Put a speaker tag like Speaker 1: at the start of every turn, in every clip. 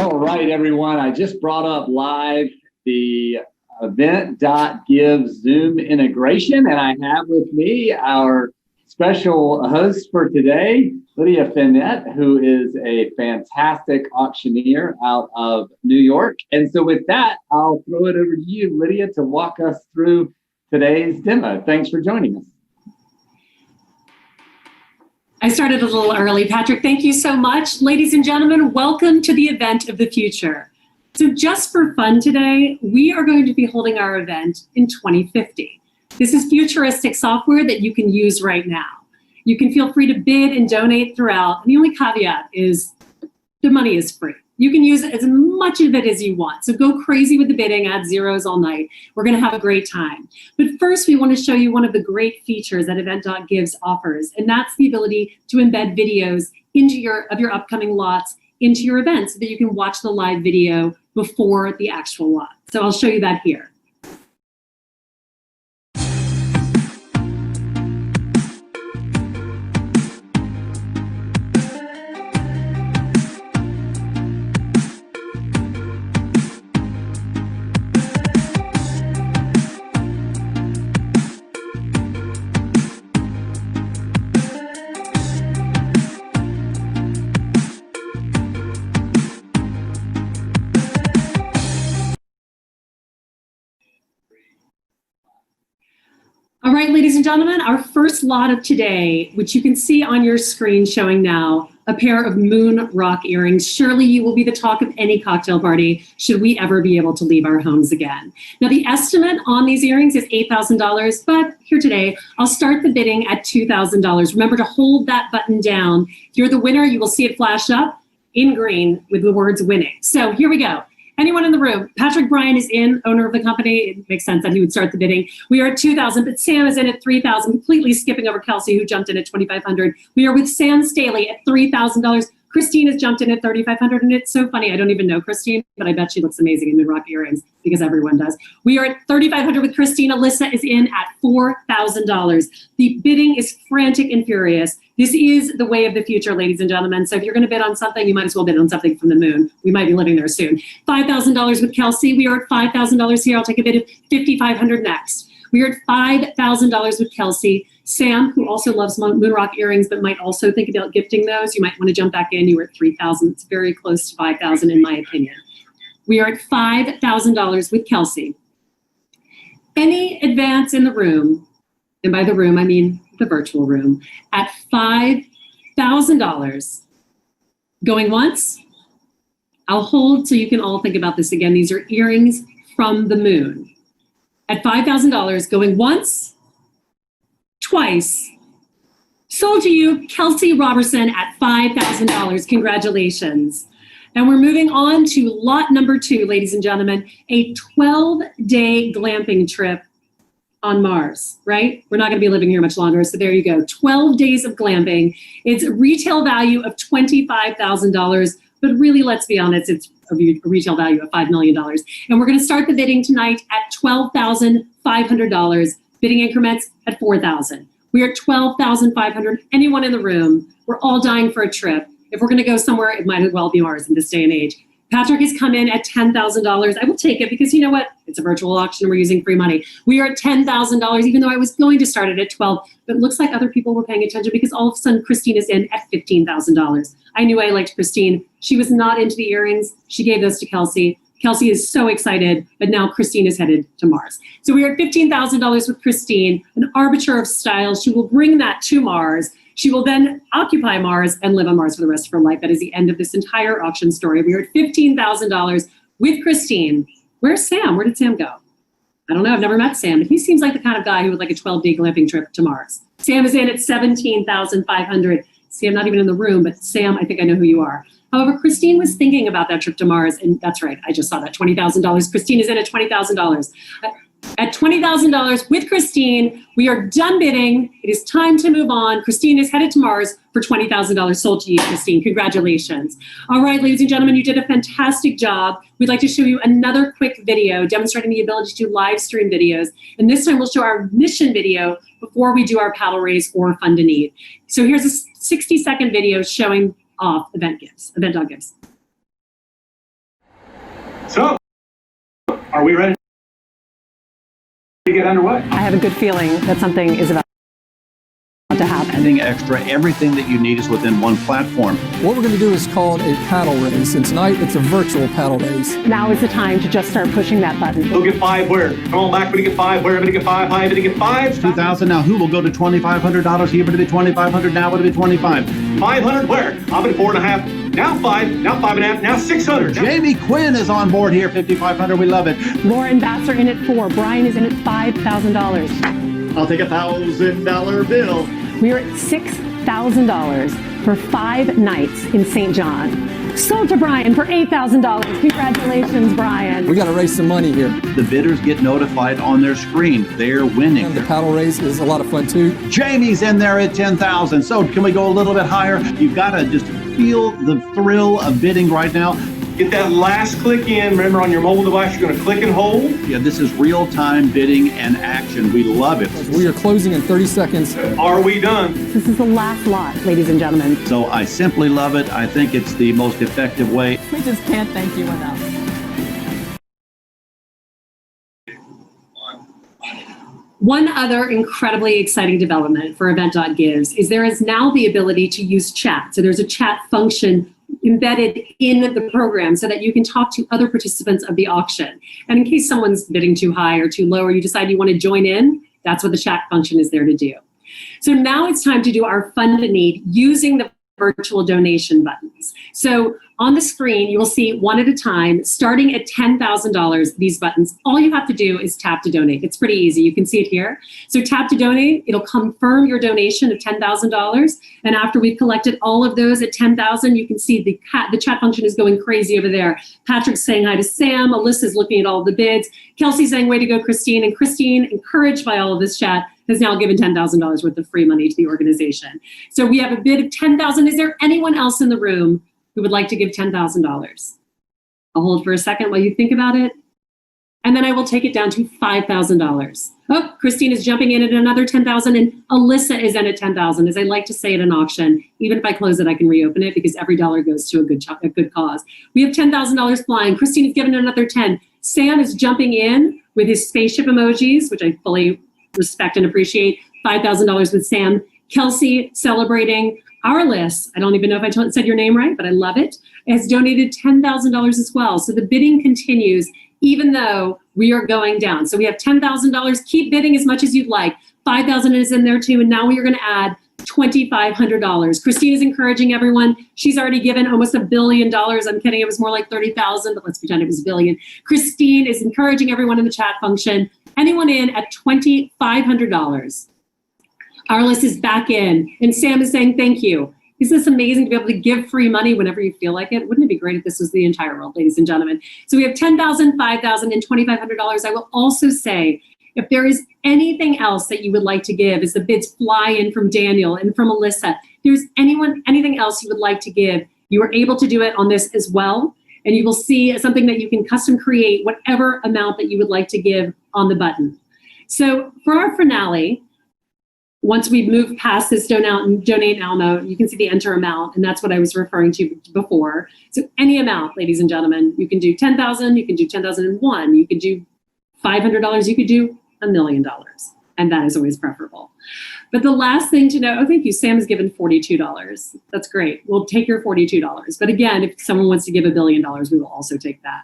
Speaker 1: All right, everyone. I just brought up live the Event.Gives Zoom integration, and I have with me our special host for today, Lydia Fenet, who is a fantastic auctioneer out of New York. And so with that, I'll throw it over to you, Lydia, to walk us through today's demo. Thanks for joining us.
Speaker 2: I started a little early, Patrick. Thank you so much. Ladies and gentlemen, welcome to the event of the future. So just for fun today, we are going to be holding our event in 2050. This is futuristic software that you can use right now. You can feel free to bid and donate throughout. And the only caveat is the money is free. You can use as much of it as you want. So go crazy with the bidding, add zeros all night. We're gonna have a great time. But first, we wanna show you one of the great features that Event.Gives offers, and that's the ability to embed videos into your upcoming lots into your event so that you can watch the live video before the actual lot. So I'll show you that here. All right, ladies and gentlemen, our first lot of today, which you can see on your screen showing now, a pair of moon rock earrings. Surely you will be the talk of any cocktail party should we ever be able to leave our homes again. Now, the estimate on these earrings is $8,000, but here today, I'll start the bidding at $2,000. Remember to hold that button down. If you're the winner, you will see it flash up in green with the words winning. So here we go. Anyone in the room? Patrick Bryan is in, owner of the company. It makes sense that he would start the bidding. We are at 2,000, but Sam is in at 3,000, completely skipping over Kelsey, who jumped in at 2,500. We are with Sam Staley at $3,000. Christine has jumped in at 3,500, and it's so funny. I don't even know Christine, but I bet she looks amazing in mid-rock earrings because everyone does. We are at 3,500 with Christine. Alyssa is in at $4,000. The bidding is frantic and furious. This is the way of the future, ladies and gentlemen. So if you're going to bid on something, you might as well bid on something from the moon. We might be living there soon. $5,000 with Kelsey. We are at $5,000 here. I'll take a bid of $5,500 next. We are at $5,000 with Kelsey. Sam, who also loves moon rock earrings, but might also think about gifting those, you might want to jump back in. You were at $3,000. It's very close to $5,000 in my opinion. We are at $5,000 with Kelsey. Any advance in the room, and by the room, I mean the virtual room, at $5,000. Going once? I'll hold so you can all think about this again. These are earrings from the moon. At $5,000, going once, twice. Sold to you, Kelsey Robertson at $5,000. Congratulations. And we're moving on to lot number 2, ladies and gentlemen, a 12-day glamping trip on Mars, right? We're not gonna be living here much longer, so there you go. 12 days of glamping. It's a retail value of $25,000, but really, let's be honest, it's a retail value of $5 million. And we're gonna start the bidding tonight at $12,500. Bidding increments at $4,000. We are at $12,500. Anyone in the room, we're all dying for a trip. If we're gonna go somewhere, it might as well be Mars in this day and age. Patrick has come in at $10,000. I will take it because you know what? It's a virtual auction. We're using free money. We are at $10,000, even though I was going to start it at 12, but it looks like other people were paying attention because all of a sudden Christine is in at $15,000. I knew I liked Christine. She was not into the earrings. She gave those to Kelsey. Kelsey is so excited, but now Christine is headed to Mars. So we are at $15,000 with Christine, an arbiter of style. She will bring that to Mars. She will then occupy Mars and live on Mars for the rest of her life. That is the end of this entire auction story. We are at $15,000 with Christine. Where's Sam? Where did Sam go? I don't know, I've never met Sam, but he seems like the kind of guy who would like a 12-day glamping trip to Mars. Sam is in at $17,500. Sam, not even in the room, but Sam, I think I know who you are. However, Christine was thinking about that trip to Mars, and that's right, I just saw that, $20,000. Christine is in at $20,000. At $20,000 with Christine, we are done bidding. It is time to move on. Christine is headed to Mars for $20,000 sold to you, Christine. Congratulations. All right, ladies and gentlemen, you did a fantastic job. We'd like to show you another quick video demonstrating the ability to do live stream videos. And this time we'll show our mission video before we do our paddle race or fund to need. So here's a 60-second video showing off Event.Gives.
Speaker 3: So, are we ready to get underway?
Speaker 4: I have a good feeling that something is about to happen.
Speaker 5: Anything extra, everything that you need is within one platform.
Speaker 6: What we're going to do is called a paddle race, and tonight it's a virtual paddle race.
Speaker 4: Now is the time to just start pushing that button.
Speaker 3: Who'll get 5 where? Come on back, everybody get 5 where? Everybody get 5, high, everybody get 5.
Speaker 5: 2,000 now. Who will go to $2,500? Here, would it be 2,500 now? Would it be 25?
Speaker 3: 500 where? I'm at 4.5. Now 5. Now 5.5. Now 600.
Speaker 5: Jamie Quinn is on board here. 5,500. We love it.
Speaker 4: Lauren Bass are in at 4. Brian is in at $5,000.
Speaker 1: I'll take $1,000 bill.
Speaker 4: We are at $6,000 for 5 nights in St. John. Sold to Brian for $8,000. Congratulations, Brian.
Speaker 6: We got to raise some money here.
Speaker 5: The bidders get notified on their screen. They're winning.
Speaker 6: And the paddle race is a lot of fun too.
Speaker 5: Jamie's in there at 10,000. So can we go a little bit higher? You've got to just feel the thrill of bidding right now.
Speaker 3: Get that last click in. Remember, on your mobile device, you're going to click and hold.
Speaker 5: Yeah, this is real-time bidding and action. We love it.
Speaker 6: We are closing in 30 seconds.
Speaker 3: Are we done?
Speaker 4: This is the last lot, ladies and gentlemen.
Speaker 5: So I simply love it. I think it's the most effective way.
Speaker 7: We just can't thank you enough.
Speaker 2: One other incredibly exciting development for Event.Gives is there is now the ability to use chat. So there's a chat function embedded in the program so that you can talk to other participants of the auction. And in case someone's bidding too high or too low, or you decide you want to join in, that's what the chat function is there to do. So now it's time to do our fund a need using the virtual donation buttons. So on the screen, you will see one at a time, starting at $10,000, these buttons. All you have to do is tap to donate. It's pretty easy. You can see it here. So tap to donate, it'll confirm your donation of $10,000. And after we've collected all of those at $10,000, you can see the chat function is going crazy over there. Patrick's saying hi to Sam. Alyssa's looking at all of the bids. Kelsey's saying, way to go, Christine. And Christine, encouraged by all of this chat, has now given $10,000 worth of free money to the organization. So we have a bid of $10,000. Is there anyone else in the room who would like to give $10,000? I'll hold for a second while you think about it. And then I will take it down to $5,000. Oh, Christine is jumping in at another $10,000, and Alyssa is in at $10,000. As I like to say at an auction, even if I close it, I can reopen it because every dollar goes to a good cause. We have $10,000 flying. Christine is giving another 10. Sam is jumping in with his spaceship emojis, which I fully respect and appreciate. $5,000 with Sam. Kelsey celebrating. Our list, I don't even know if I said your name right, but I love it, has donated $10,000 as well. So the bidding continues even though we are going down. So we have $10,000. Keep bidding as much as you'd like. $5,000 is in there too, and now we are going to add $2,500. Christine is encouraging everyone. She's already given almost $1 billion. I'm kidding, it was more like 30,000, but let's pretend it was a billion. Christine is encouraging everyone in the chat function. Anyone in at $2,500. Our list is back in, and Sam is saying thank you. Isn't this amazing to be able to give free money whenever you feel like it? Wouldn't it be great if this was the entire world, ladies and gentlemen? So we have $10,000, $5,000, and $2,500. I will also say, if there is anything else that you would like to give as the bids fly in from Daniel and from Alyssa, if there's anything else you would like to give, you are able to do it on this as well. And you will see something that you can custom create, whatever amount that you would like to give on the button. So for our finale, once we move past this donate now mode, you can see the enter amount, and that's what I was referring to before. So any amount, ladies and gentlemen, you can do 10,000, you can do 10,001, you can do $500, you could do $1 million, and that is always preferable. But the last thing to know, oh, thank you, Sam has given $42. That's great. We'll take your $42. But again, if someone wants to give $1 billion, we will also take that.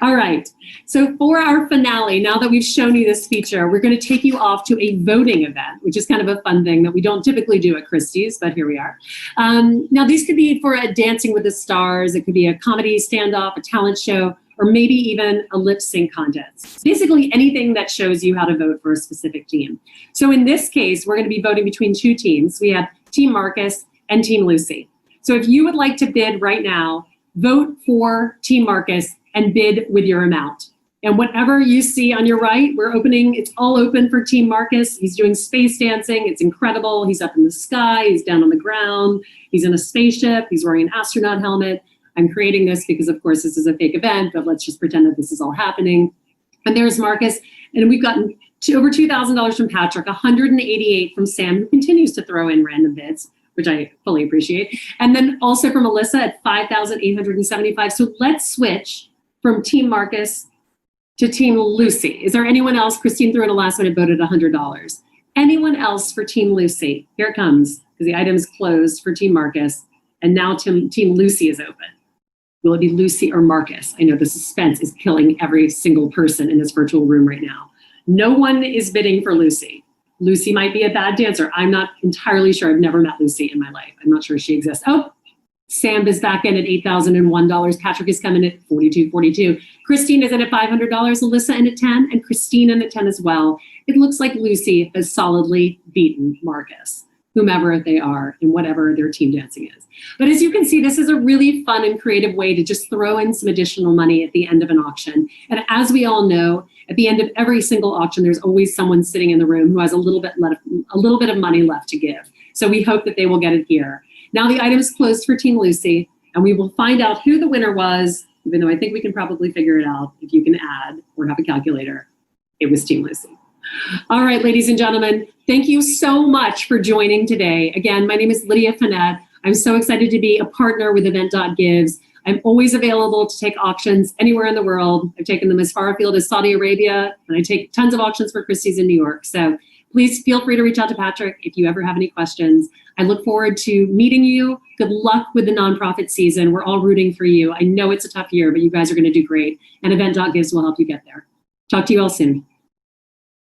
Speaker 2: All right, so for our finale, now that we've shown you this feature, we're going to take you off to a voting event, which is kind of a fun thing that we don't typically do at Christie's, but here we are. Now, these could be for a Dancing with the Stars. It could be a comedy standoff, a talent show, or maybe even a lip sync contest. Basically anything that shows you how to vote for a specific team. So in this case, we're going to be voting between two teams. We have Team Marcus and Team Lucy. So if you would like to bid right now, vote for Team Marcus and bid with your amount. And whatever you see on your right, it's all open for Team Marcus. He's doing space dancing. It's incredible. He's up in the sky. He's down on the ground. He's in a spaceship. He's wearing an astronaut helmet. I'm creating this because, of course, this is a fake event, but let's just pretend that this is all happening. And there's Marcus. And we've gotten over $2,000 from Patrick, $188 from Sam, who continues to throw in random bids, which I fully appreciate. And then also from Alyssa at $5,875. So let's switch from Team Marcus to Team Lucy. Is there anyone else? Christine threw in a last minute vote at $100. Anyone else for Team Lucy? Here it comes, because the item is closed for Team Marcus, and now Team Lucy is open. Will it be Lucy or Marcus? I know the suspense is killing every single person in this virtual room right now. No one is bidding for Lucy. Lucy might be a bad dancer. I'm not entirely sure. I've never met Lucy in my life. I'm not sure she exists. Oh, Sam is back in at $8,001. Patrick is coming at $42.42. Christine is in at $500. Alyssa in at 10, and Christine in at 10 as well. It looks like Lucy has solidly beaten Marcus, whomever they are and whatever their team dancing is. But as you can see, this is a really fun and creative way to just throw in some additional money at the end of an auction. And as we all know, at the end of every single auction, there's always someone sitting in the room who has a little bit of money left to give. So we hope that they will get it here. Now the item is closed for Team Lucy, and we will find out who the winner was, even though I think we can probably figure it out if you can add or have a calculator. It was Team Lucy. All right, ladies and gentlemen, thank you so much for joining today. Again, my name is Lydia Fenet. I'm so excited to be a partner with Event.Gives. I'm always available to take auctions anywhere in the world. I've taken them as far afield as Saudi Arabia, and I take tons of auctions for Christie's in New York. So please feel free to reach out to Patrick if you ever have any questions. I look forward to meeting you. Good luck with the nonprofit season. We're all rooting for you. I know it's a tough year, but you guys are going to do great, and Event.Gives will help you get there. Talk to you all soon.